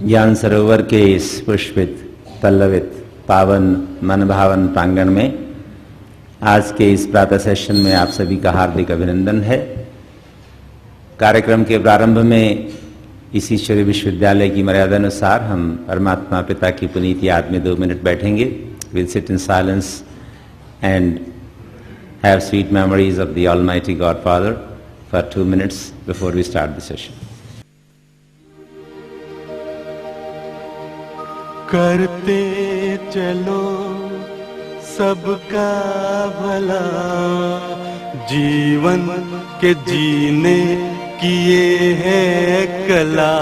ज्ञान सरोवर के इस पुष्पित पल्लवित पावन मनभावन प्रांगण में आज के इस प्रातः सेशन में आप सभी का हार्दिक अभिनंदन है। कार्यक्रम के प्रारंभ में इस ईश्वरीय विश्वविद्यालय की मर्यादा अनुसार हम परमात्मा पिता की पुनीत याद में 2 मिनट बैठेंगे। Will sit in silence and have sweet memories of the almighty God father for 2 minutes before we start the session. करते चलो सबका भला, जीवन के जीने की ये है कला।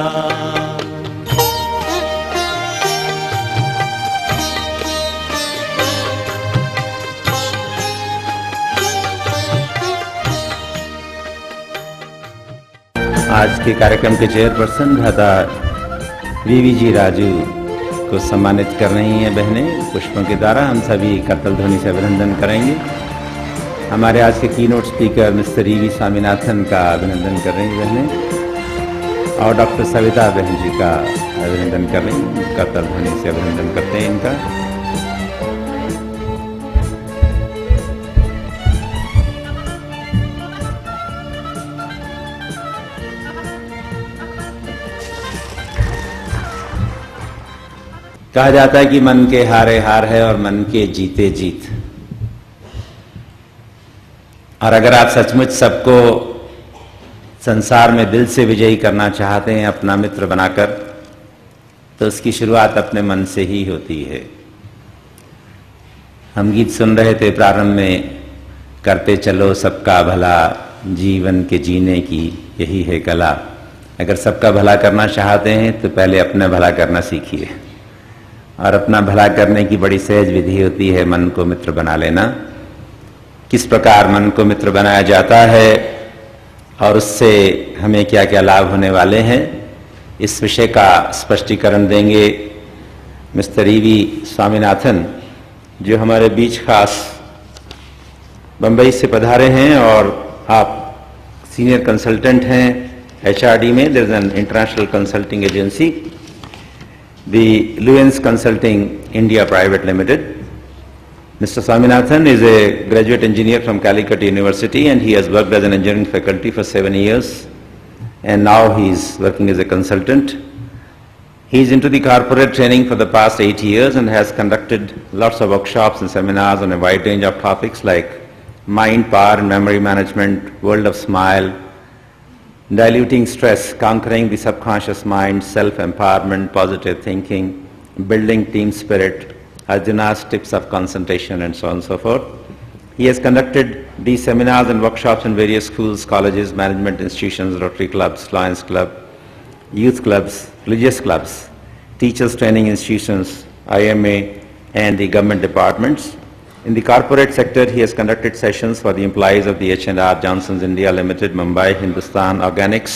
आज के कार्यक्रम के चेयरपर्सन भ्राता वीवी जी राजू को सम्मानित कर रही हैं बहनें पुष्पों के द्वारा। हम सभी करतल ध्वनि से अभिनंदन करेंगे। हमारे आज के keynote speaker mister EV Swaminathan का अभिनंदन कर रही हैं बहनें, और डॉक्टर सविता बहन जी का अभिनंदन कर रही हैं। करतल ध्वनि से अभिनंदन करते हैं इनका। कहा जाता है कि मन के हारे हार है और मन के जीते जीत। और अगर आप सचमुच सबको संसार में दिल से विजयी करना चाहते हैं अपना मित्र बनाकर, तो उसकी शुरुआत अपने मन से ही होती है। हम गीत सुन रहे थे प्रारंभ में, करते चलो सबका भला, जीवन के जीने की यही है कला। अगर सबका भला करना चाहते हैं तो पहले अपना भला करना सीखिए। और अपना भला करने की बड़ी सहज विधि होती है मन को मित्र बना लेना। किस प्रकार मन को मित्र बनाया जाता है और उससे हमें क्या क्या लाभ होने वाले हैं, इस विषय का स्पष्टीकरण देंगे मिस्टर ईवी स्वामीनाथन, जो हमारे बीच खास बंबई से पधारे हैं। और आप सीनियर कंसल्टेंट हैं HRD में। There is an international consulting agency, the Luens Consulting India Private Limited. Mr. Swaminathan is a graduate engineer from Calicut University, and he has worked as an engineering faculty for 7 years, and now he is working as a consultant. He is into the corporate training for the past 8 years and has conducted lots of workshops and seminars on a wide range of topics like mind, power and memory management, world of smile, diluting stress, conquering the subconscious mind, self-empowerment, positive thinking, building team spirit, Arjuna's tips of concentration, and so on and so forth. He has conducted these seminars and workshops in various schools, colleges, management institutions, Rotary clubs, Lions Club, youth clubs, religious clubs, teachers training institutions, IMA, and the government departments. In the corporate sector, he has conducted sessions for the employees of the H&R Johnson's India Limited, Mumbai, Hindustan Organics,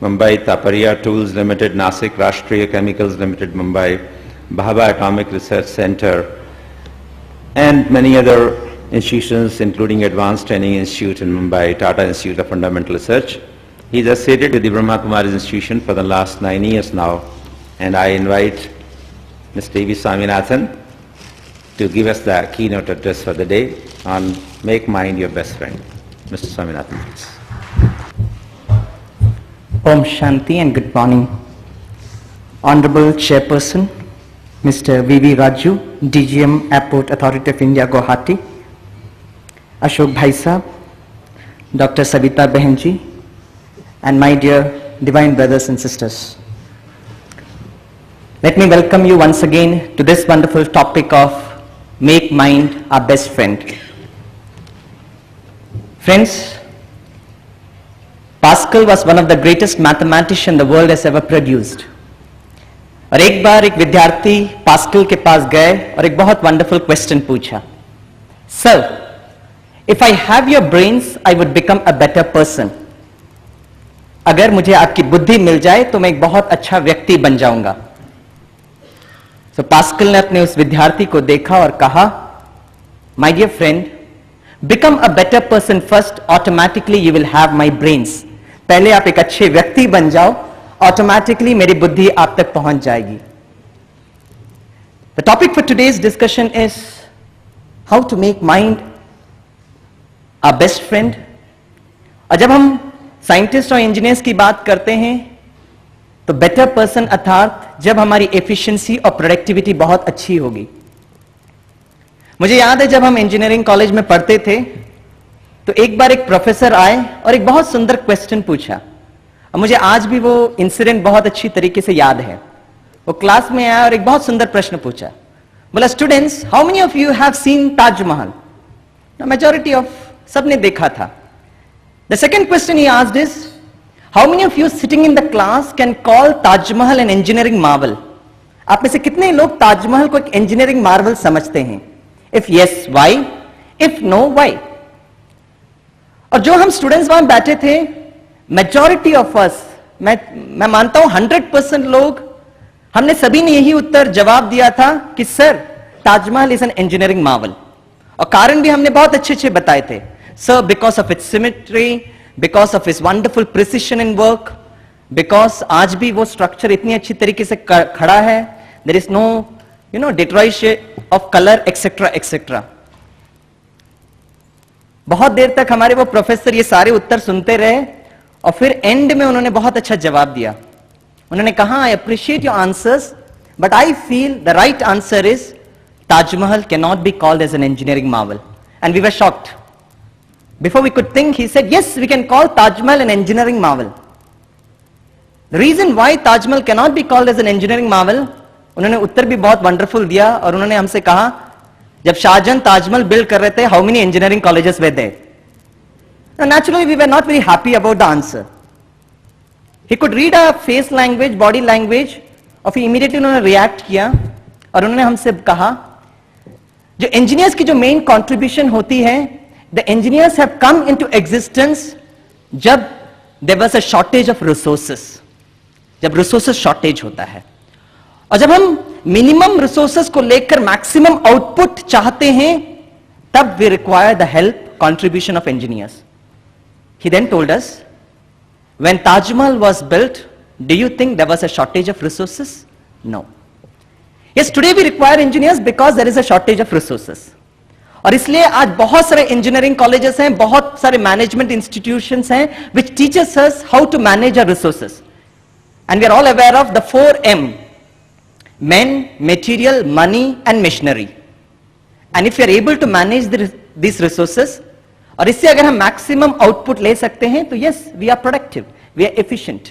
Mumbai, Taparia Tools Limited, Nasik, Rashtriya Chemicals Limited, Mumbai, Bhabha Atomic Research Center, and many other institutions, including Advanced Training Institute in Mumbai, Tata Institute of Fundamental Research. He is associated with the Brahma Kumaris Institution for the last 9 years now, and I invite Mr. E.V. Swaminathan to give us the keynote address for the day on Make Mind Your Best Friend. Mr. Swaminathan, please. Om Shanti and good morning. Honorable Chairperson, Mr. V.V. Raju, DGM Airport Authority of India, Guwahati, Ashok Bhai Sahab, Dr. Savita Behenji, and my dear divine brothers and sisters. Let me welcome you once again to this wonderful topic of Make Mind Our Best Friend. Friends, Pascal was one of the greatest mathematicians the world has ever produced. और एक बार एक विद्यार्थी pascal के पास गए और एक बहुत wonderful question पूछा, sir, if I have your brains I would become a better person. अगर मुझे आपकी बुद्धि मिल जाए तो मैं एक बहुत अच्छा व्यक्ति बन जाऊंगा। तो पास्कल ने अपने उस विद्यार्थी को देखा और कहा, my dear friend, become a better person first, automatically you will have my brains. पहले आप एक अच्छे व्यक्ति बन जाओ, ऑटोमेटिकली मेरी बुद्धि आप तक पहुंच जाएगी। The topic for today's discussion is how to make mind a best friend. और जब हम साइंटिस्ट और इंजीनियर्स की बात करते हैं तो बेटर पर्सन अर्थात जब हमारी एफिशिएंसी और प्रोडक्टिविटी बहुत अच्छी होगी। मुझे याद है जब हम इंजीनियरिंग कॉलेज में पढ़ते थे तो एक बार एक प्रोफेसर आए और एक बहुत सुंदर क्वेश्चन पूछा, और मुझे आज भी वो इंसिडेंट बहुत अच्छी तरीके से याद है। वो क्लास में आया और एक बहुत सुंदर प्रश्न पूछा, बोला, students, how many of you have seen Taj Mahal? Majority of सबने देखा था। The second question he asked is, how many of you sitting in the class can call Taj Mahal an engineering Marvel? आप में से कितने लोग ताजमहल को एक इंजीनियरिंग मार्वल समझते हैं? If yes, why? If no, why? और जो हम स्टूडेंट्स वहां बैठे थे, मेजॉरिटी ऑफ अस, मैं मानता हूं 100% लोग, हमने सभी ने यही उत्तर जवाब दिया था कि sir, Taj Mahal is an engineering Marvel. और कारण भी हमने बहुत अच्छे अच्छे बताए थे। Sir, because of its symmetry, because of its wonderful precision in work, because आज भी वो स्ट्रक्चर इतनी अच्छी तरीके से खड़ा है, there is no deterioration of colour etcetera etcetera. बहुत देर तक हमारे वो प्रोफेसर ये सारे उत्तर सुनते रहे और फिर एंड में उन्होंने बहुत अच्छा जवाब दिया। उन्होंने कहा, I appreciate your answers but I feel the right answer is Taj Mahal can not be called as an engineering marvel. And we were shocked. Before we could think, he said, yes, we can call Taj Mahal an engineering marvel. The reason why Taj Mahal can not be called as an engineering marvel, उन्होंने उत्तर भी बहुत wonderful दिया। और उन्होंने हमसे कहा, जब शाहजहां ताजमहल बिल्ड कर रहे थे, how many engineering colleges were there? Naturally, we were not very happy about the answer. He could read our face language, body language, और फिर immediately उन्होंने react किया और उन्होंने हमसे कहा, जो engineers की जो main contribution होती है, the engineers have come into existence जब there was a shortage of resources, जब resources shortage होता है। और जब हम minimum resources को लेकर maximum output चाहते हैं, तब we require the help, contribution of engineers. He then told us, when Taj Mahal was built, do you think there was a shortage of resources? No. Yes, today we require engineers because there is a shortage of resources. और इसलिए आज बहुत सारे engineering colleges हैं, बहुत सारे management institutions हैं, which teaches us how to manage our resources. And we are all aware of the 4M: men, material, money, and machinery. And if we are able to manage these resources, और इससे अगर हम maximum output ले सकते हैं, तो yes, we are productive, we are efficient.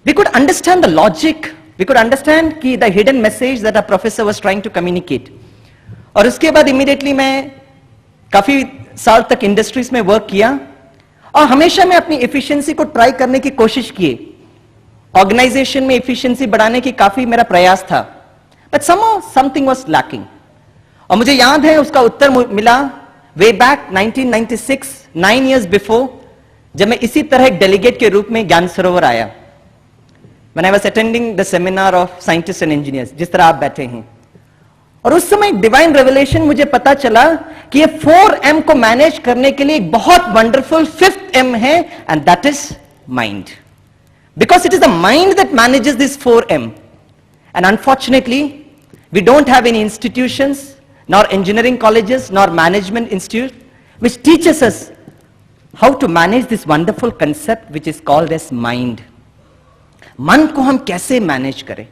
We could understand the logic, we could understand कि the hidden message that a professor was trying to communicate. और उसके बाद इमीडिएटली मैं काफी साल तक इंडस्ट्रीज में वर्क किया और हमेशा मैं अपनी एफिशिएंसी को ट्राई करने की कोशिश की। ऑर्गेनाइजेशन में एफिशिएंसी बढ़ाने की काफी मेरा प्रयास था, but somehow something was lacking। और मुझे याद है उसका उत्तर मिला way back 1996, 9 years before, जब मैं इसी तरह एक डेलीगेट के रूप में ज्ञान सरोवर आया, when I was attending the seminar of scientists and engineers, जिस तरह आप बैठे हैं। और उस समय डिवाइन रेवलेशन मुझे पता चला कि ये 4M को मैनेज करने के लिए एक बहुत वंडरफुल 5th M है, and that is mind, because it is the mind that manages this 4M. And unfortunately, we don't have any institutions, nor engineering colleges, nor management institute, which teaches us how to manage this wonderful concept which is called as mind. मन को हम कैसे manage करें?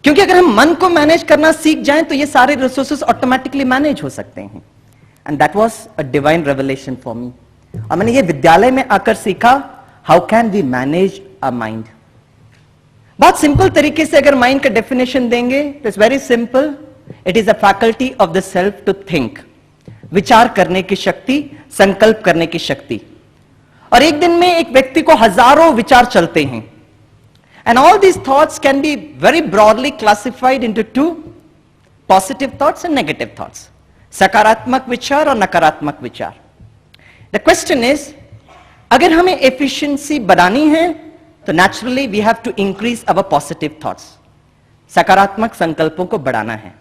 क्योंकि अगर हम मन को मैनेज करना सीख जाएं तो ये सारे रिसोर्सेस ऑटोमेटिकली मैनेज हो सकते हैं। And that was a divine revelation for me. और मैंने ये विद्यालय में आकर सीखा, how can we manage a mind. बहुत सिंपल तरीके से अगर माइंड का डेफिनेशन देंगे तो it's very simple. It is a faculty of the self to think, विचार करने की शक्ति, संकल्प करने की शक्ति। और एक दिन में एक व्यक्ति को हजारों विचार चलते हैं, and all these thoughts can be very broadly classified into 2, positive thoughts and negative thoughts, सकारात्मक विचार और नकारात्मक विचार। द क्वेश्चन इज, अगर हमें एफिशिएंसी बढ़ानी है तो naturally we have to increase our positive thoughts, सकारात्मक संकल्पों को बढ़ाना है।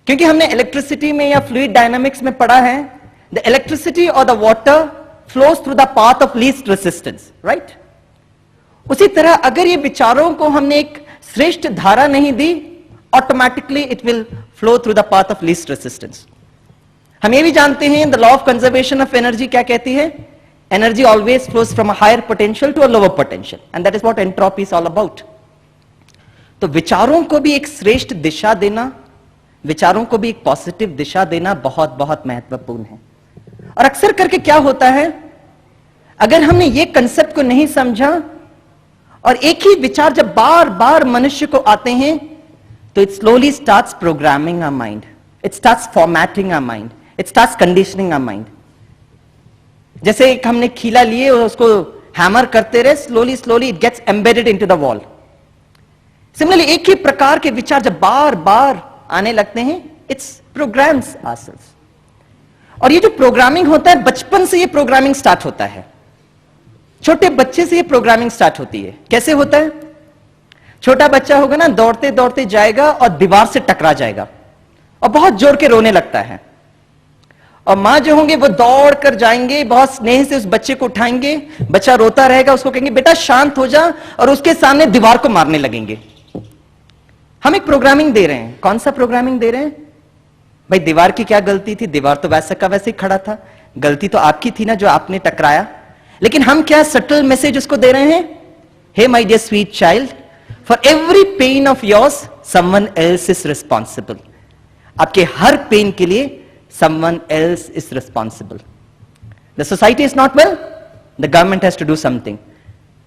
क्योंकि हमने इलेक्ट्रिसिटी में या फ्लूइड डायनामिक्स में पढ़ा है, द इलेक्ट्रिसिटी और the water flows through the path of least resistance, right. उसी तरह अगर ये विचारों को हमने एक श्रेष्ठ धारा नहीं दी, automatically it will flow through the path of least resistance. हम ये भी जानते हैं the law of conservation of energy क्या कहती है, energy always flows from a higher potential to a lower potential, and that is what entropy is all about. तो विचारों को भी एक श्रेष्ठ दिशा देना, विचारों को भी एक पॉजिटिव दिशा देना बहुत बहुत महत्वपूर्ण है। और अक्सर करके क्या होता है, अगर हमने ये कंसेप्ट को नहीं समझा और एक ही विचार जब बार बार मनुष्य को आते हैं, तो it slowly starts programming our mind, it starts formatting our mind, it starts conditioning our mind. जैसे एक हमने खीला लिए और उसको हैमर करते रहे, slowly slowly it gets embedded into the wall. Similarly एक ही प्रकार के विचार जब बार बार आने लगते हैं, इट्स प्रोग्राम्स आवरसेल्व्स। और ये जो प्रोग्रामिंग होता है, बचपन से ये प्रोग्रामिंग स्टार्ट होता है, छोटे बच्चे से ये प्रोग्रामिंग स्टार्ट होती है। कैसे होता है, छोटा बच्चा होगा ना, दौड़ते दौड़ते जाएगा और दीवार से टकरा जाएगा और बहुत जोर के रोने लगता है, और मां जो होंगे वो दौड़ कर जाएंगे, बहुत स्नेह से उस बच्चे को उठाएंगे, बच्चा रोता रहेगा, उसको कहेंगे बेटा शांत हो जा, और उसके सामने दीवार को मारने लगेंगे। हम एक प्रोग्रामिंग दे रहे हैं। कौन सा प्रोग्रामिंग दे रहे हैं भाई? दीवार की क्या गलती थी, दीवार तो वैसा का वैसे ही खड़ा था, गलती तो आपकी थी ना जो आपने टकराया। लेकिन हम क्या सटल मैसेज उसको दे रहे हैं, hey my dear sweet child, for every pain of yours someone else is responsible. आपके हर पेन के लिए someone else is responsible. The society is not well, the government has to do something.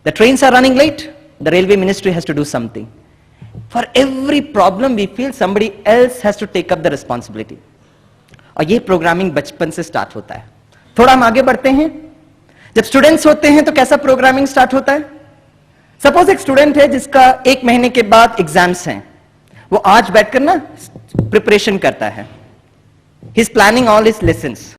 The trains are running late, the railway ministry has to do something. For every problem we feel, somebody else has to take up the responsibility. और ये programming बचपन से start होता है। थोड़ा हम आगे बढ़ते हैं, जब स्टूडेंट्स होते हैं तो कैसा प्रोग्रामिंग स्टार्ट होता है? सपोज एक स्टूडेंट है जिसका 1 महीने के बाद एग्जाम्स हैं, वो आज बैठकर ना प्रिपरेशन करता है, he is planning all his lessons.